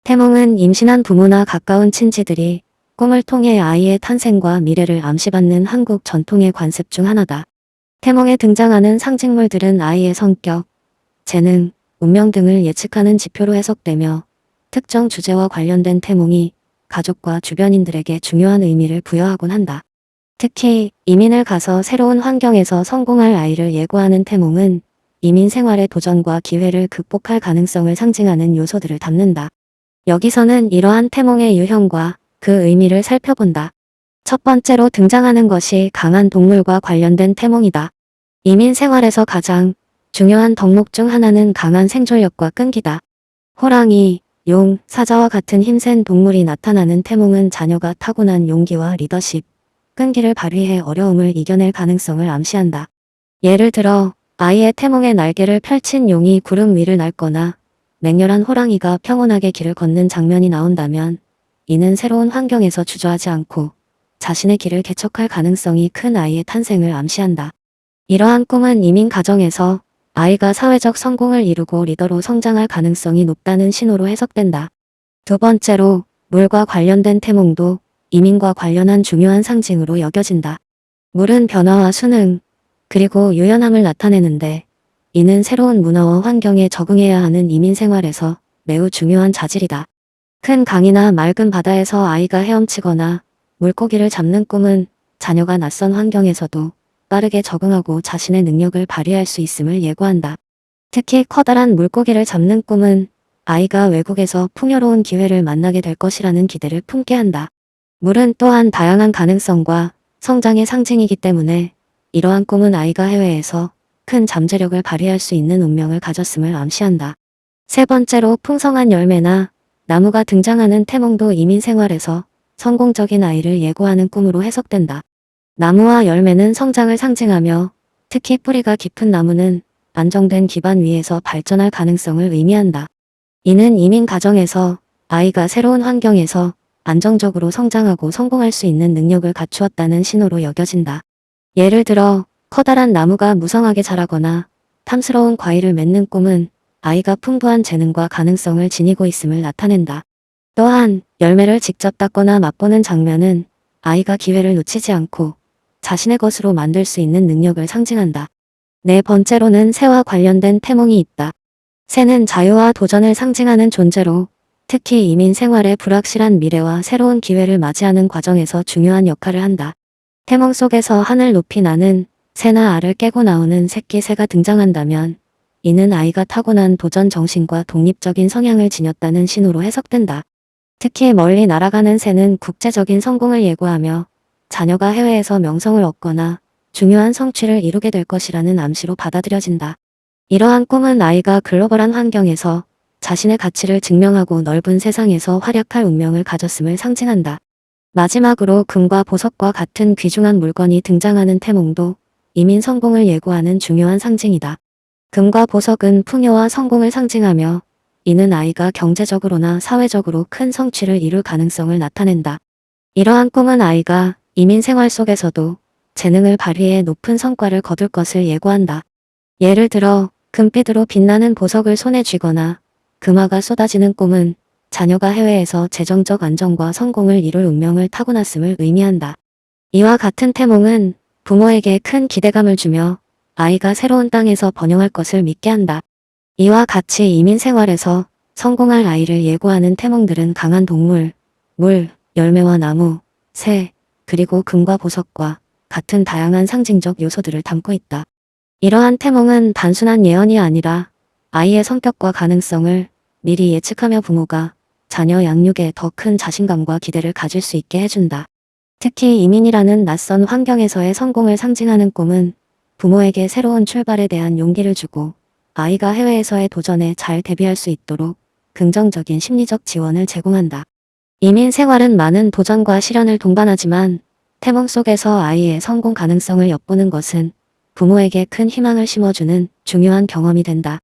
태몽은 임신한 부모나 가까운 친지들이 꿈을 통해 아이의 탄생과 미래를 암시받는 한국 전통의 관습 중 하나다. 태몽에 등장하는 상징물들은 아이의 성격, 재능, 운명 등을 예측하는 지표로 해석되며 특정 주제와 관련된 태몽이 가족과 주변인들에게 중요한 의미를 부여하곤 한다. 특히 이민을 가서 새로운 환경에서 성공할 아이를 예고하는 태몽은 이민 생활의 도전과 기회를 극복할 가능성을 상징하는 요소들을 담는다. 여기서는 이러한 태몽의 유형과 그 의미를 살펴본다. 첫 번째로 등장하는 것이 강한 동물과 관련된 태몽이다. 이민 생활에서 가장 중요한 덕목 중 하나는 강한 생존력과 끈기다. 호랑이, 용, 사자와 같은 힘센 동물이 나타나는 태몽은 자녀가 타고난 용기와 리더십, 끈기를 발휘해 어려움을 이겨낼 가능성을 암시한다. 예를 들어 아이의 태몽에 날개를 펼친 용이 구름 위를 날거나 맹렬한 호랑이가 평온하게 길을 걷는 장면이 나온다면 이는 새로운 환경에서 주저하지 않고 자신의 길을 개척할 가능성이 큰 아이의 탄생을 암시한다. 이러한 꿈은 이민 가정에서 아이가 사회적 성공을 이루고 리더로 성장할 가능성이 높다는 신호로 해석된다. 두 번째로 물과 관련된 태몽도 이민과 관련한 중요한 상징으로 여겨진다. 물은 변화와 순응, 그리고 유연함을 나타내는데 이는 새로운 문화와 환경에 적응해야 하는 이민 생활에서 매우 중요한 자질이다. 큰 강이나 맑은 바다에서 아이가 헤엄치거나 물고기를 잡는 꿈은 자녀가 낯선 환경에서도 빠르게 적응하고 자신의 능력을 발휘할 수 있음을 예고한다. 특히 커다란 물고기를 잡는 꿈은 아이가 외국에서 풍요로운 기회를 만나게 될 것이라는 기대를 품게 한다. 물은 또한 다양한 가능성과 성장의 상징이기 때문에 이러한 꿈은 아이가 해외에서 큰 잠재력을 발휘할 수 있는 운명을 가졌음을 암시한다. 세 번째로 풍성한 열매나 나무가 등장하는 태몽도 이민 생활에서 성공적인 아이를 예고하는 꿈으로 해석된다. 나무와 열매는 성장을 상징하며 특히 뿌리가 깊은 나무는 안정된 기반 위에서 발전할 가능성을 의미한다. 이는 이민 가정에서 아이가 새로운 환경에서 안정적으로 성장하고 성공할 수 있는 능력을 갖추었다는 신호로 여겨진다. 예를 들어 커다란 나무가 무성하게 자라거나 탐스러운 과일을 맺는 꿈은 아이가 풍부한 재능과 가능성을 지니고 있음을 나타낸다. 또한 열매를 직접 땄거나 맛보는 장면은 아이가 기회를 놓치지 않고 자신의 것으로 만들 수 있는 능력을 상징한다. 네 번째로는 새와 관련된 태몽이 있다. 새는 자유와 도전을 상징하는 존재로 특히 이민 생활의 불확실한 미래와 새로운 기회를 맞이하는 과정에서 중요한 역할을 한다. 태몽 속에서 하늘 높이 나는 새나 알을 깨고 나오는 새끼 새가 등장한다면 이는 아이가 타고난 도전 정신과 독립적인 성향을 지녔다는 신호로 해석된다. 특히 멀리 날아가는 새는 국제적인 성공을 예고하며 자녀가 해외에서 명성을 얻거나 중요한 성취를 이루게 될 것이라는 암시로 받아들여진다. 이러한 꿈은 아이가 글로벌한 환경에서 자신의 가치를 증명하고 넓은 세상에서 활약할 운명을 가졌음을 상징한다. 마지막으로 금과 보석과 같은 귀중한 물건이 등장하는 태몽도 이민 성공을 예고하는 중요한 상징이다. 금과 보석은 풍요와 성공을 상징하며 이는 아이가 경제적으로나 사회적으로 큰 성취를 이룰 가능성을 나타낸다. 이러한 꿈은 아이가 이민 생활 속에서도 재능을 발휘해 높은 성과를 거둘 것을 예고한다. 예를 들어 금빛으로 빛나는 보석을 손에 쥐거나 금화가 쏟아지는 꿈은 자녀가 해외에서 재정적 안정과 성공을 이룰 운명을 타고났음을 의미한다. 이와 같은 태몽은 부모에게 큰 기대감을 주며 아이가 새로운 땅에서 번영할 것을 믿게 한다. 이와 같이 이민 생활에서 성공할 아이를 예고하는 태몽들은 강한 동물, 물, 열매와 나무, 새, 그리고 금과 보석과 같은 다양한 상징적 요소들을 담고 있다. 이러한 태몽은 단순한 예언이 아니라 아이의 성격과 가능성을 미리 예측하며 부모가 자녀 양육에 더 큰 자신감과 기대를 가질 수 있게 해준다. 특히 이민이라는 낯선 환경에서의 성공을 상징하는 꿈은 부모에게 새로운 출발에 대한 용기를 주고 아이가 해외에서의 도전에 잘 대비할 수 있도록 긍정적인 심리적 지원을 제공한다. 이민 생활은 많은 도전과 시련을 동반하지만 태몽 속에서 아이의 성공 가능성을 엿보는 것은 부모에게 큰 희망을 심어주는 중요한 경험이 된다.